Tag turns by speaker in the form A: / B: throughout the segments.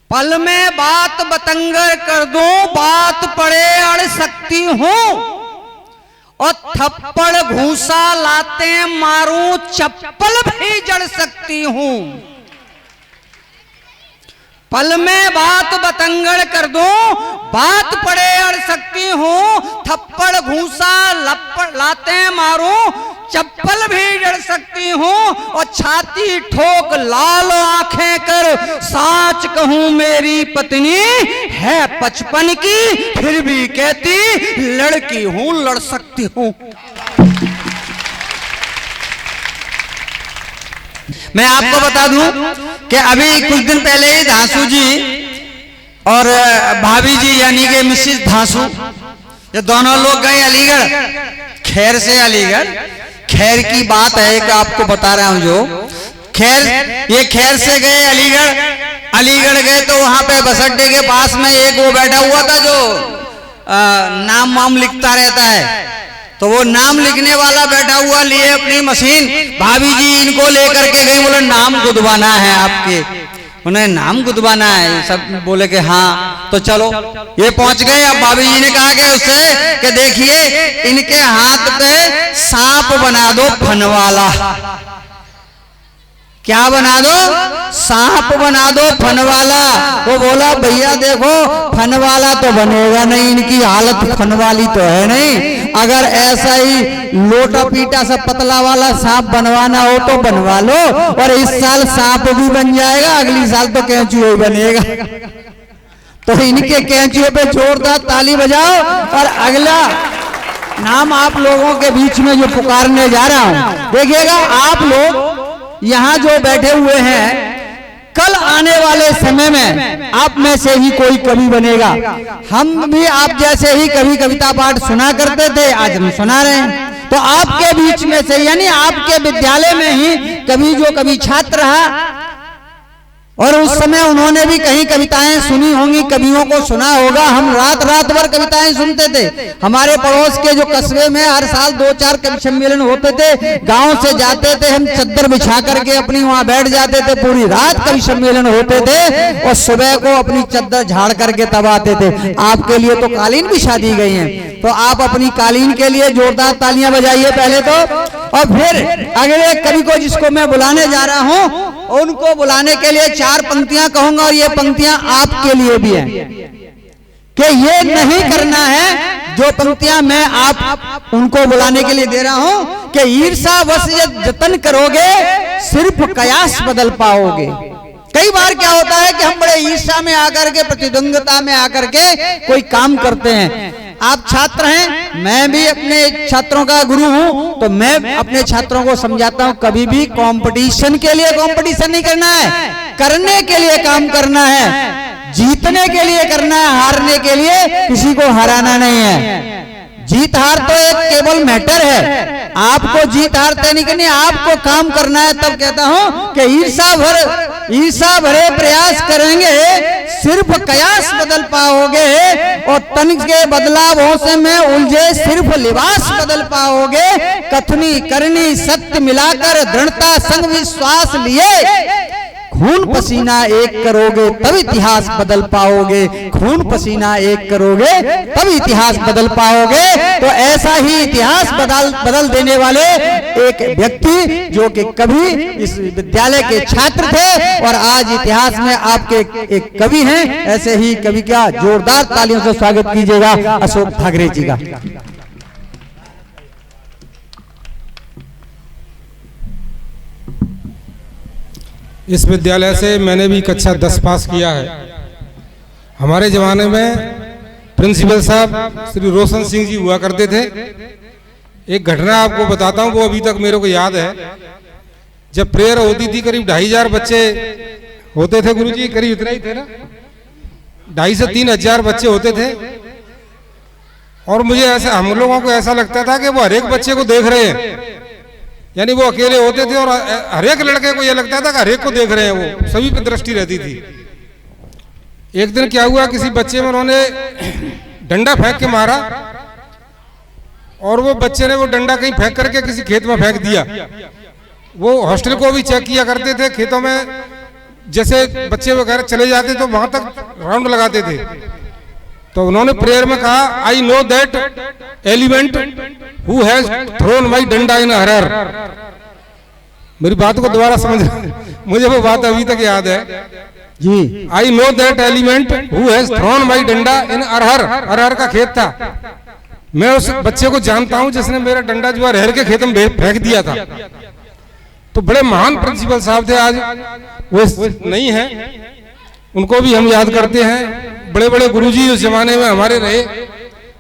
A: पल में बात बतंगर कर दूं, बात पड़े अड़ सकती हूं, और थप्पड़ घूसा लाते मारूं, चप्पल भी जड़ सकती हूं। पल में बात बतंगड़ कर दूं, बात पड़े अड़ सकती हूं, थप्पड़ घूसा लाते मारूं, चप्पल भी जड़ सकती हूं, और छाती ठोक लाल आंखें कर साच कहूं मेरी पत्नी है 55 की, फिर भी कहती लड़की हूं, लड़ सकती हूं। मैं आपको बता दूं कि अभी कुछ दिन पहले ही धांसू जी और भाभी जी यानी कि मिसेस धांसू, ये दोनों लोग गए अलीगढ़, खैर से अलीगढ़। खैर की बात है एक आपको बता रहा हूं जो खैर, ये खैर से गए अलीगढ़। अलीगढ़ गए तो वहां पे बस अड्डे के पास में एक वो बैठा हुआ था जो नाम वाम लिखता रहता है, तो वो नाम लिखने वाला बैठा हुआ लिए अपनी मशीन। भाभी जी इनको लेकर के गई, बोले नाम गुदवाना है आपके, उन्हें नाम गुदवाना है। सब बोले कि हाँ, तो चलो ये पहुंच गए। अब भाभी जी ने कहा कि उससे कि देखिए इनके हाथ पे सांप बना दो फन वाला। क्या बना दो? सांप बना दो फन वाला। वो बोला भैया देखो फन वाला तो बनेगा नहीं, इनकी हालत फन वाली तो है नहीं। अगर ऐसा ही लोटा पीटा सा पतला वाला सांप बनवाना हो तो बनवा लो, और इस साल सांप भी बन जाएगा, अगली साल तो कैंचुआ बनेगा। तो इनके कैंचुए पे जोरदार ताली बजाओ। और अगला नाम आप लोगों के बीच में जो पुकारने जा रहा हूं, देखिएगा आप लोग यहां जो बैठे हुए हैं, कल आने वाले समय में आप में से ही कोई कवि बनेगा। हम भी आप जैसे ही कभी कविता पाठ सुना करते थे, आज हम सुना रहे हैं। तो आपके बीच में से यानी आपके विद्यालय में ही कभी जो कभी छात्र रहा, और उस समय उन्होंने भी कहीं कविताएं सुनी होंगी, कवियों को सुना होगा। हम रात रात भर कविताएं सुनते थे। हमारे पड़ोस के जो कस्बे में हर साल 2-4 कवि सम्मेलन होते थे, गांव से जाते थे हम चद्दर बिछा करके अपनी वहां बैठ जाते थे, पूरी रात कवि सम्मेलन होते थे, और सुबह को अपनी चद्दर झाड़ करके तब आते थे। आपके लिए तो कालीन बिछा दी गई है, तो आप अपनी कालीन के लिए जोरदार तालियां बजाइए पहले तो। और फिर अगले कवि को जिसको मैं बुलाने जा रहा हूं, उनको बुलाने के लिए 4 पंक्तियां कहूंगा, और ये पंक्तियां आपके लिए भी हैं कि ये नहीं करना है जो पंक्तियां मैं आप उनको बुलाने के लिए दे रहा हूं कि ईर्षा वश जतन करोगे सिर्फ कयास बदल पाओगे। कई बार क्या होता है कि हम बड़े ईर्षा में आकर के, प्रतिद्वंद्विता में आकर के कोई काम करते हैं। आप छात्र हैं, मैं भी अपने छात्रों का गुरु हूं, तो मैं अपने छात्रों को समझाता हूं कभी भी कंपटीशन के लिए कंपटीशन नहीं करना है, करने के लिए काम करना है, जीतने के लिए करना है, हारने के लिए किसी को हराना नहीं है। जीत हार तो एक केवल मैटर है, आपको जीत हार तय नहीं करनी, आपको काम करना है। तब कहता हूं कि ईर्षा भरे प्रयास करेंगे सिर्फ कयास बदल पाओगे, और तन के बदलावों से में उलझे सिर्फ लिबास बदल पाओगे। कथनी करनी सत्य मिलाकर दृढ़ता संग विश्वास लिए खून पसीना एक करोगे तब इतिहास बदल पाओगे। खून पसीना एक करोगे तब इतिहास बदल पाओगे। तो ऐसा ही इतिहास बदल देने वाले एक व्यक्ति जो कि कभी इस विद्यालय के छात्र थे और आज इतिहास में आपके एक कवि हैं, ऐसे ही कवि का जोरदार तालियों से स्वागत कीजिएगा अशोक ठाकरे जी का।
B: इस विद्यालय से मैंने भी कक्षा 10 पास किया है। हमारे जमाने में प्रिंसिपल साहब श्री रोशन सिंह जी हुआ करते थे। एक घटना आपको बताता हूँ, वो अभी तक मेरे को याद है। जब प्रेयर होती थी, करीब 2500 बच्चे होते थे गुरुजी, करीब इतना ही थे ना, 2,500 से 3,000 बच्चे होते थे। और मुझे ऐसा, हम लोगों को ऐसा लगता था कि वो हर एक बच्चे को देख रहे हैं, यानी वो अकेले होते थे और हर एक लड़के को यह लगता था कि हर एक को देख रहे हैं, वो सभी पे दृष्टि रहती थी। एक दिन क्या हुआ, किसी बच्चे में उन्होंने डंडा फेंक के मारा और वो बच्चे ने वो डंडा कहीं फेंक करके किसी खेत में फेंक दिया। वो हॉस्टल को भी चेक किया करते थे, खेतों में जैसे बच्चे वगैरह चले जाते तो वहां तक राउंड लगाते थे। तो उन्होंने प्रेयर में कहा, I know that element who has thrown my डंडा इन हरर। मेरी बात को दोबारा समझ, मुझे वो बात अभी तक याद है
A: जी।
B: I know that element who has thrown my डंडा इन अरहर। अरहर का खेत था। मैं उस बच्चे को जानता हूं जिसने मेरा डंडा जो है अरहर के खेत में फेंक दिया था। तो बड़े महान प्रिंसिपल साहब थे, आज वो नहीं है, उनको भी हम याद करते हैं। बड़े बड़े गुरुजी उस जमाने में हमारे रहे,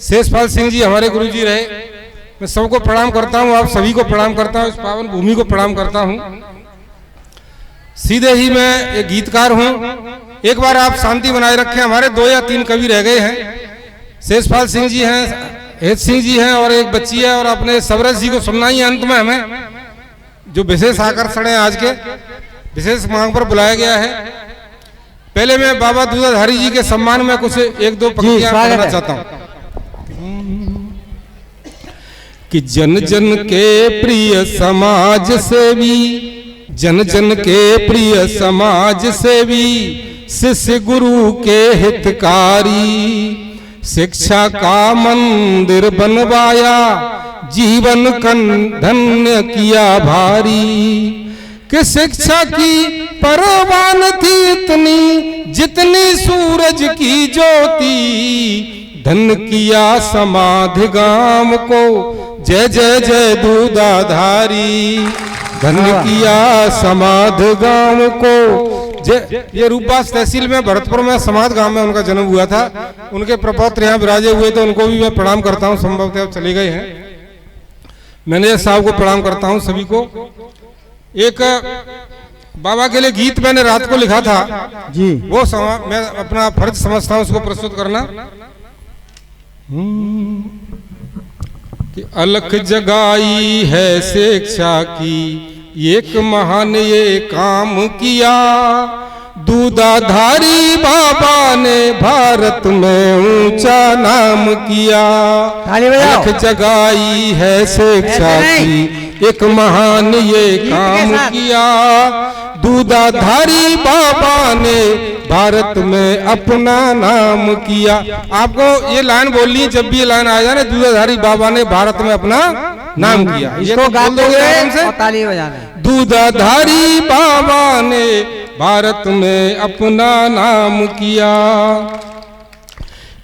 B: शेषपाल सिंह जी हमारे गुरुजी रहे। मैं सबको प्रणाम करता हूं, आप सभी को प्रणाम करता हूं, इस पावन भूमि को प्रणाम करता हूं। सीधे ही मैं एक गीतकार हूं। एक बार आप शांति बनाए रखें, हमारे 2 या 3 कवि रह गए हैं। शेषपाल सिंह जी हैं, हेत सिंह जी हैं और एक बच्ची है, और अपने सबरस जी को सुनना ही अंत में हमें, जो विशेष आकर्षण है आज के, विशेष मांग पर बुलाया गया है। पहले मैं बाबा दूधाधारी जी के सम्मान में कुछ 1-2 पंक्तियां पढ़ना चाहता हूं कि जन जन के प्रिय समाज सेवी, जन जन के प्रिय समाज सेवी, शिष्य गुरु के हितकारी, शिक्षा का मंदिर बनवाया, जीवन कन धन्य किया भारी। कि शिक्षा की परवान थी इतनी जितनी सूरज की ज्योति, धन किया समाधि गाम को, जय जय जय दूधाधारी। धन किया समाधि गाम को जय। ये रूपबास तहसील में भरतपुर में समाध गांव में उनका जन्म हुआ था। उनके प्रपौत्र यहाँ विराजे हुए, तो उनको भी मैं प्रणाम करता हूँ। संभवतः चले गए हैं। मैनेजर साहब को प्रणाम करता हूँ, सभी को। एक बाबा के लिए गीत मैंने रात को लिखा था
A: जी,
B: वो मैं अपना फर्ज समझता हूँ उसको प्रस्तुत करना। कि अलख जगाई है शिक्षा की, एक महान ये काम किया, दूधाधारी बाबा ने भारत में ऊंचा नाम किया। अलख जगाई है शिक्षा की, एक महान ये काम किया, दूधाधारी बाबा ने भारत में अपना नाम किया। आपको ये लाइन बोलनी, जब भी ये लाइन आ जाए ना, दूधाधारी बाबा ने भारत में अपना नाम किया, ये तो बोल दोगे आराम से। ताली बजाना। दूधाधारी बाबा ने भारत में अपना नाम किया।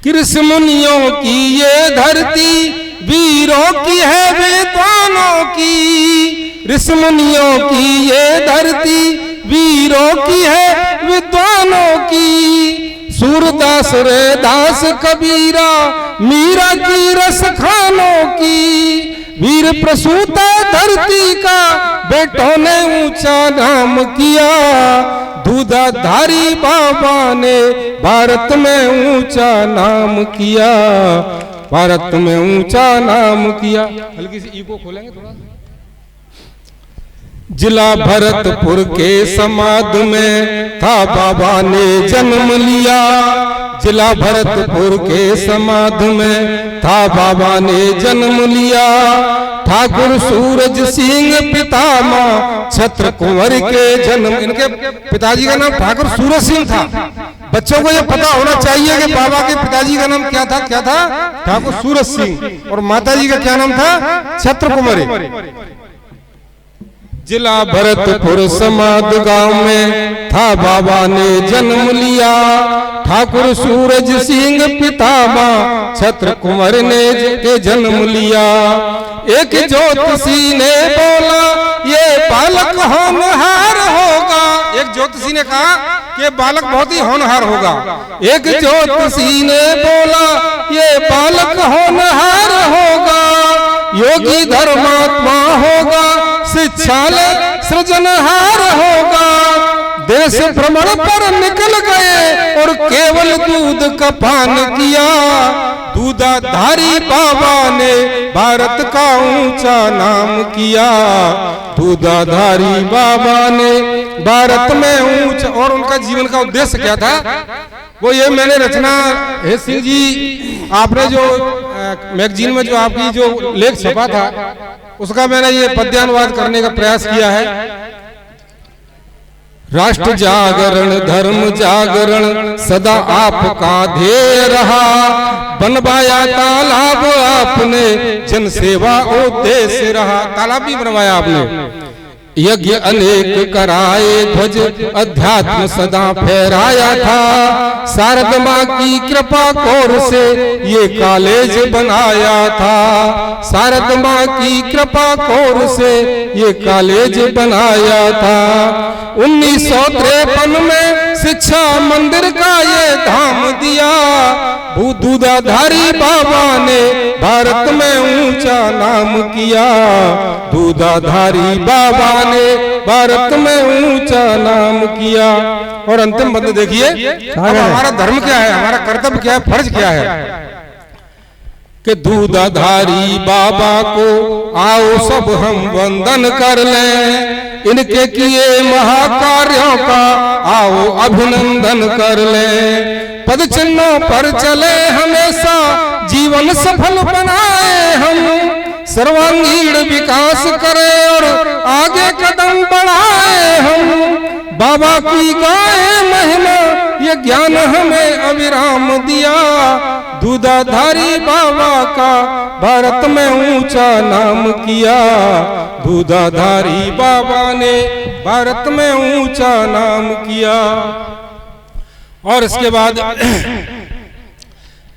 B: कृष्ण मुनियों की ये धरती, वीरों की है विद्वानों की। ऋषि मुनियों की ये धरती, वीरों की है विद्वानों की। सूरदास रैदास कबीरा, मीरा की रस खानों की। वीर प्रसूता धरती का, बेटों ने ऊंचा नाम किया। दूधाधारी बाबा ने भारत में ऊंचा नाम किया, भारत में ऊंचा नाम किया। हल्की सी इको खोलेंगे थोड़ा। जिला भरतपुर के समाध में था बाबा ने जन्म लिया। जिला भरतपुर के समाध में था बाबा ने जन्म लिया। ठाकुर सूरज सिंह पितामह छत्र कुंवर के जन्म, इनके पिताजी का नाम ठाकुर सूरज सिंह था। बच्चों को ये पता होना चाहिए कि बाबा के पिताजी का नाम क्या था, क्या था? ठाकुर सूरज सिंह। और माताजी का क्या नाम था? छत्र कुंवरी। जिला भरतपुर समाध गांव में था बाबा ने जन्म लिया। ठाकुर सूरज सिंह पितामह छत्र कुंवर ने के जन्म लिया। एक ज्योतिषी ने बोला ये बालक होनहार होगा। एक ज्योतिषी ने कहा कि बालक बहुत ही होनहार होगा। एक ज्योतिषी ने बोला ये बालक होनहार होगा, योगी धर्मात्मा होगा, शिक्षालय सृजनहार होगा। देश भ्रमण पर निकल गए और केवल दूध का पान किया। दूधाधारी बाबा ने भारत का ऊंचा नाम किया। दूधाधारी बाबा ने भारत में ऊंचा। और उनका जीवन का उद्देश्य क्या था? वो ये मैंने रचना, हे सिंह जी, आपने जो मैगजीन में जो आपकी जो लेख छपा था उसका मैंने ये पद्यानुवाद करने का प्रयास किया है। राष्ट्र जागरण धर्म जागरण सदा आपका ध्येय रहा, बनवाया तालाब आपने जन सेवा उद्देश्य रहा। तालाब भी बनवाया आपने, यज्ञ अनेक कराए ध्वज अध्यात्म सदा फहराया था, शारद माँ की कृपा कौर से ये कॉलेज बनाया था, शारद माँ की कृपा कौर से ये कॉलेज बनाया था। 1953 में शिक्षा मंदिर का ये धाम दिया, दूधाधारी बाबा ने भारत में ऊंचा नाम किया, दूधाधारी बाबा ने भारत में ऊंचा नाम किया। और अंतिम बंद देखिए, अब हमारा धर्म क्या है, हमारा कर्तव्य क्या है, फर्ज क्या है कि दूधाधारी बाबा को आओ सब हम वंदन कर लें, इनके किए महाकार्यों का आओ अभिनंदन कर लें, पद चिन्हों पर चले हमेशा जीवन सफल बनाए हम, सर्वांगीण विकास करें और आगे कदम बढ़ाए हम, बाबा की गाए महिमा ये ज्ञान हमें अविराम दिया, दूधाधारी बाबा का भारत में ऊंचा नाम किया, दूधाधारी बाबा ने भारत में ऊंचा नाम किया। और इसके बाद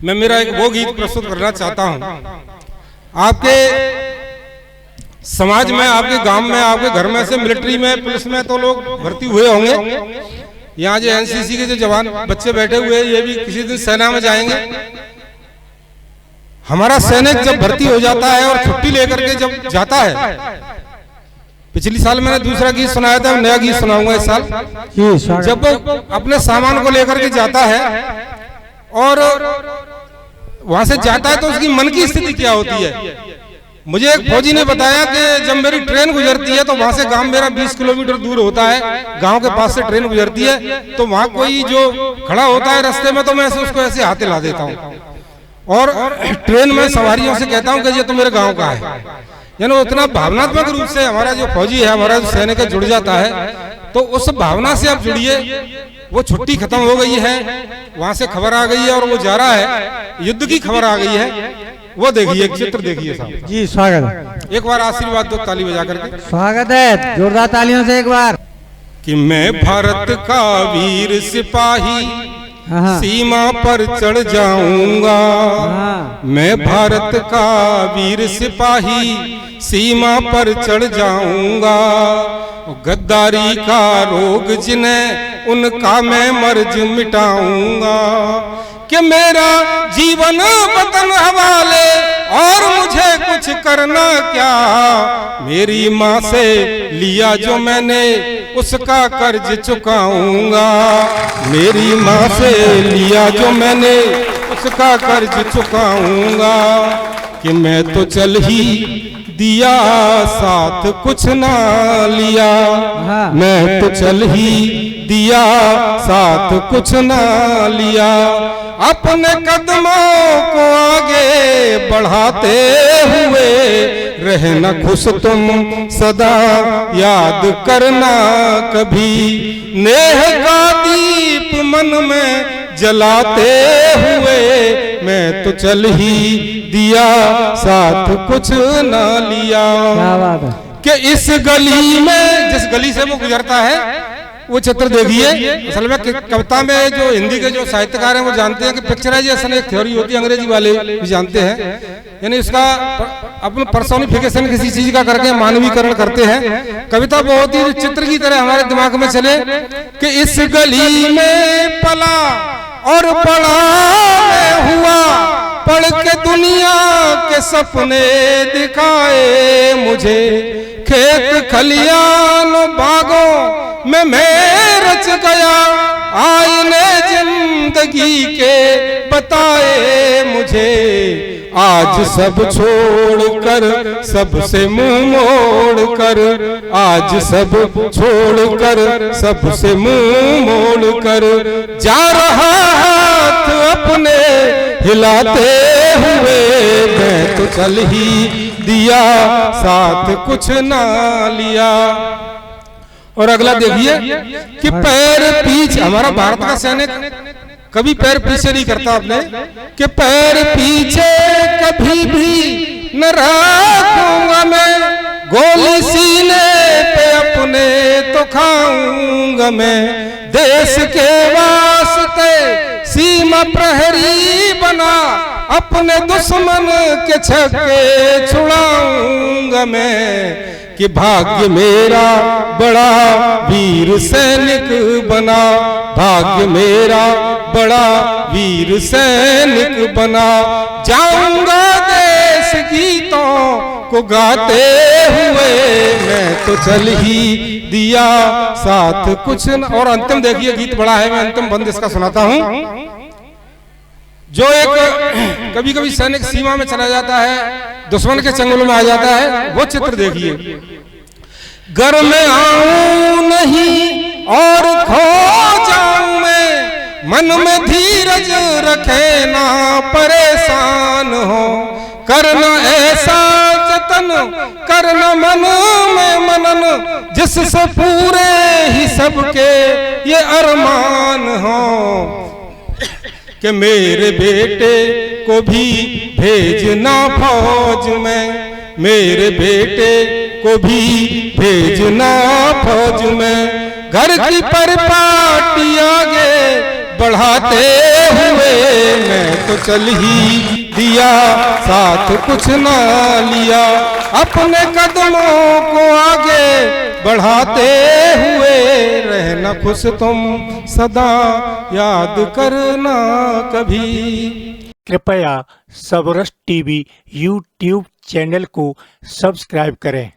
B: मैं मेरा एक वो गीत प्रस्तुत करना चाहता हूं। आपके समाज में, आपके गांव में, आपके घर में से मिलिट्री में, पुलिस में तो लोग भर्ती हुए होंगे। यहाँ जो एनसीसी के जो जवान बच्चे बैठे हुए हैं, ये भी किसी दिन सेना में जाएंगे। हमारा सैनिक जब भर्ती हो जाता है और छुट्टी लेकर के जब जाता है, पिछली साल मैंने दूसरा गीत सुनाया था, नया गीत सुनाऊंगा इस साल। जब वो अपने सामान को लेकर के जाता है और वहां से जाता है तो उसकी मन की स्थिति क्या होती है। मुझे एक फौजी ने बताया कि जब मेरी ट्रेन गुजरती है तो वहां से गांव मेरा 20 किलोमीटर दूर होता है, गांव के पास से ट्रेन गुजरती है, तो वहां कोई जो खड़ा होता है रास्ते में तो मैं उसको ऐसे हाथ हिला देता हूँ और ट्रेन में सवारियों से कहता हूँ कि ये तो मेरे गाँव का है। यानी उतना भावनात्मक रूप से हमारा जो फौजी है, हमारा जो सैनिक है, जुड़ जाता है। तो उस भावना से आप जुड़िए। वो छुट्टी खत्म हो गई है, वहां से खबर आ गई है और वो जा रहा है, युद्ध की खबर आ गई है। वो देखिए, एक चित्र देखिए साहब
A: जी। स्वागत,
B: एक बार आशीर्वाद दो ताली बजा करके।
A: स्वागत है, जोरदार तालियों से एक बार।
B: कि मैं भारत का वीर सिपाही सीमा पर चढ़ जाऊंगा, मैं भारत का वीर सिपाही सीमा पर चढ़ जाऊंगा, गद्दारी का रोग जिन्हें उनका मैं मर्ज मिटाऊंगा, कि मेरा जीवन वतन हवाले और मुझे कुछ करना क्या, मेरी माँ से लिया जो मैंने उसका कर्ज चुकाऊंगा, मेरी माँ से लिया जो मैंने उसका कर्ज चुकाऊंगा, कि मैं तो चल ही दिया साथ कुछ ना लिया, मैं तो चल ही दिया साथ कुछ ना लिया, अपने कदमों को आगे बढ़ाते हुए रहना खुश तुम सदा याद करना कभी, नेह का दीप मन में जलाते हुए मैं तो चल ही दिया साथ कुछ ना लिया। कि इस गली में, जिस गली से वो गुजरता है वो चित्र देखिए। असल में कविता में जो हिंदी के जो साहित्यकार हैं वो जानते हैं कि पिक्चराइजेशन एक थ्योरी होती है, अंग्रेजी वाले भी जानते हैं, यानी इसका अपने पर्सोनिफिकेशन किसी चीज का करके मानवीकरण करते हैं। कविता बहुत ही चित्र की तरह हमारे दिमाग में चले कि इस गली में पला और बड़ा हुआ, पढ़ के दुनिया के सपने दिखाए मुझे, खेत खलियान बागों में मैं रच गया, आईने जिंदगी के बताए मुझे, आज सब छोड़कर सबसे मुंह मोड़कर, आज सब छोड़कर सबसे मुंह मोड़कर, जा रहा हाथ अपने हिलाते हुए मैं तो चल ही दिया साथ कुछ ना लिया। और अगला देखिए कि पैर पीछे, हमारा भारत का सैनिक कभी पैर पीछे नहीं करता अपने, कि पैर पीछे कभी भी न रखूंगा मैं, गोली सीने पे अपने तो खाऊंगा मैं, देश के वास्ते सीमा प्रहरी बना, अपने दुश्मन के छक्के छुड़ाऊंगा मैं, कि भाग्य मेरा बड़ा वीर सैनिक बना, भाग्य मेरा बड़ा वीर सैनिक बना, जाऊंगा देश गीतों को गाते हुए, मैं तो चल ही दिया साथ कुछ न। और अंतिम देखिए गीत बड़ा है, मैं अंतिम बंद इसका सुनाता हूं। जो एक कभी कभी सैनिक सीमा में चला जाता है, दुश्मन के चंगुल में आ जाता है, वो चित्र देखिए। घर में आऊं नहीं और खो जाऊं मैं, मन में धीरज रखे ना परेशान हो, करना ऐसा जतन करना मन में मनन, जिससे पूरे ही सबके ये अरमान हो, कि मेरे बेटे को भी भेजना फौज में, मेरे बेटे को भी भेजना फौज में, घर की परिपाटी आगे बढ़ाते हुए, मैं तो चल ही दिया साथ कुछ ना लिया, अपने कदमों को आगे बढ़ाते हुए, रहना खुश तुम सदा याद करना कभी।
C: कृपया सबरस टीवी यूट्यूब चैनल को सब्सक्राइब करें।